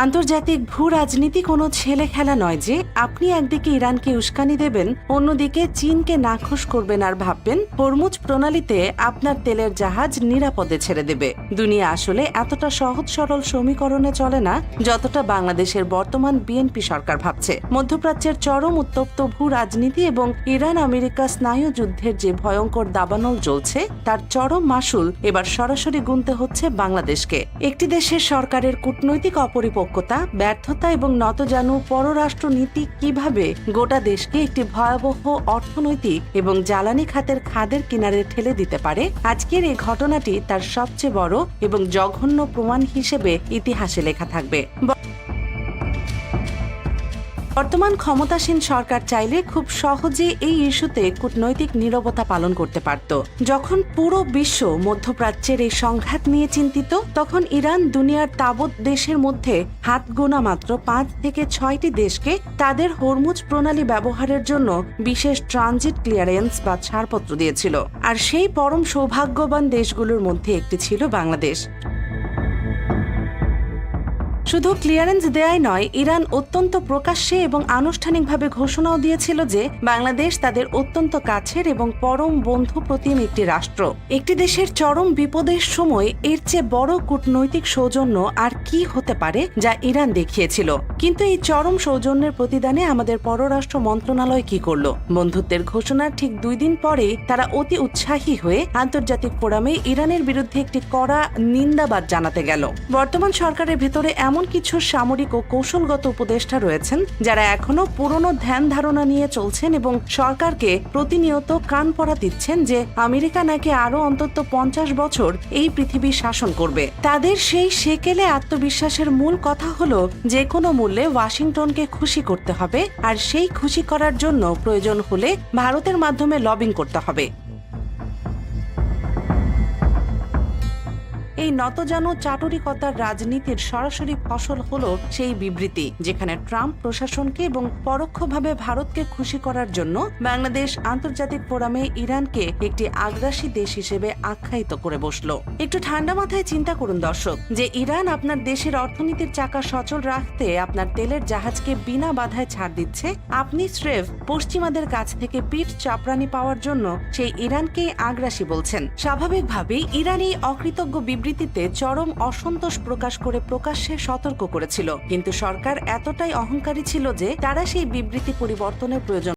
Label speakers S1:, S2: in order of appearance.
S1: আন্তর্জাতিক ভূ রাজনীতি কোনো ছেলে খেলা নয় যে আপনি একদিকে ইরানকে উস্কানি দেবেন, অন্যদিকে চীনকে নাখোশ করবেন আর ভাববেন হরমুজ প্রণালীতে আপনার তেলের জাহাজ নিরাপদে ছেড়ে দেবে। দুনিয়া আসলে এতটা সহজ সরল সমীকরণে চলে না যতটা বাংলাদেশের বর্তমান বিএনপি সরকার ভাবছে। মধ্যপ্রাচ্যের চরম উত্তপ্ত ভূ রাজনীতি এবং ইরান আমেরিকা স্নায়ু যুদ্ধের যে ভয়ঙ্কর দাবানল চলছে তার চরম মাসুল এবার সরাসরি গুনতে হচ্ছে বাংলাদেশকে। একটি দেশের সরকারের কূটনৈতিক অপরিপক্কতা, ব্যর্থতা এবং নতজানু পররাষ্ট্র নীতি কিভাবে গোটা দেশকে একটি ভয়াবহ অর্থনৈতিক এবং জ্বালানি খাতের খাদের কিনারে ঠেলে দিতে পারে, আজকের এই ঘটনাটি তার সবচেয়ে বড় এবং জঘন্য প্রমাণ হিসেবে ইতিহাসে লেখা থাকবে। বর্তমান ক্ষমতাসীন সরকার চাইলে খুব সহজে এই ইস্যুতে কূটনৈতিক নীরবতা পালন করতে পারত। যখন পুরো বিশ্ব মধ্যপ্রাচ্যের এই সংঘাত নিয়ে চিন্তিত, তখন ইরান দুনিয়ার তাবৎ দেশের মধ্যে হাত গোনা মাত্র 5 থেকে 6টি দেশকে তাদের হরমুজ প্রণালী ব্যবহারের জন্য বিশেষ ট্রানজিট ক্লিয়ারেন্স বা ছাড়পত্র দিয়েছিল। আর সেই পরম সৌভাগ্যবান দেশগুলোর মধ্যে একটি ছিল বাংলাদেশ। শুধু ক্লিয়ারেন্স দেয়াই নয়, ইরান অত্যন্ত প্রকাশ্যে এবং আনুষ্ঠানিকভাবে ঘোষণাও দিয়েছিল যে বাংলাদেশ তাদের অত্যন্ত কাছের এবং পরম বন্ধু প্রতিম একটি রাষ্ট্র। একটি দেশের চরম বিপদের সময় এর চেয়ে বড় কূটনৈতিক সৌজন্য আর কি হতে পারে যা ইরান দেখিয়েছিল। কিন্তু এই চরম সৌজন্যের প্রতিদানে আমাদের পররাষ্ট্র মন্ত্রণালয় কি করল? বন্ধুত্বের ঘোষণার ঠিক 2 দিন পরেই তারা অতি উৎসাহী হয়ে আন্তর্জাতিক ফোরামে ইরানের বিরুদ্ধে একটি কড়া নিন্দাবাদ জানাতে গেল। বর্তমান সরকারের ভেতরে এমন কিছু সামরিক ও কৌশলগত উপদেষ্টা রয়েছেন যারা এখনো পুরনো ধ্যান ধারণা নিয়ে চলছেন এবং সরকারকে প্রতিনিয়ত কান পড়া দিচ্ছেন যে আমেরিকা নাকি আরো অন্তত 50 বছর এই পৃথিবী শাসন করবে। তাদের সেই সেকেলে আত্মবিশ্বাসের মূল কথা হলো যে কোনো মূল্যে ওয়াশিংটনকে খুশি করতে হবে, আর সেই খুশি করার জন্য প্রয়োজন হলে ভারতের মাধ্যমে লবিং করতে হবে। এই নতজানু চাটুরিকতার রাজনীতির সরাসরি ফসল হলো সেই বিবৃতি যেখানে ট্রাম্প প্রশাসনকে এবং পরোক্ষভাবে ভারতকে খুশি করার জন্য বাংলাদেশ আন্তর্জাতিক ফোরামে ইরানকে একটি আগ্রাসী দেশ হিসেবে আখ্যায়িত করে বসলো। একটু ঠান্ডা মাথায় চিন্তা করুন দর্শক, যে ইরান আপনার দেশের অর্থনীতির চাকা সচল রাখতে আপনার তেলের জাহাজকে বিনা বাধায় ছাড় দিচ্ছে, আপনি স্রেফ পশ্চিমাদের কাছ থেকে পিঠ চাপড়ানি পাওয়ার জন্য সেই ইরানকেই আগ্রাসী বলছেন। স্বাভাবিকভাবেই ইরান এই অকৃতজ্ঞ বিবৃতিতে চরম অসন্তোষ প্রকাশ করে প্রকাশ্যে সতর্ক করেছিল, কিন্তু সরকার এতটাই অহংকারী ছিল যে তারা সেই বিবৃতি পরিবর্তনের প্রয়োজন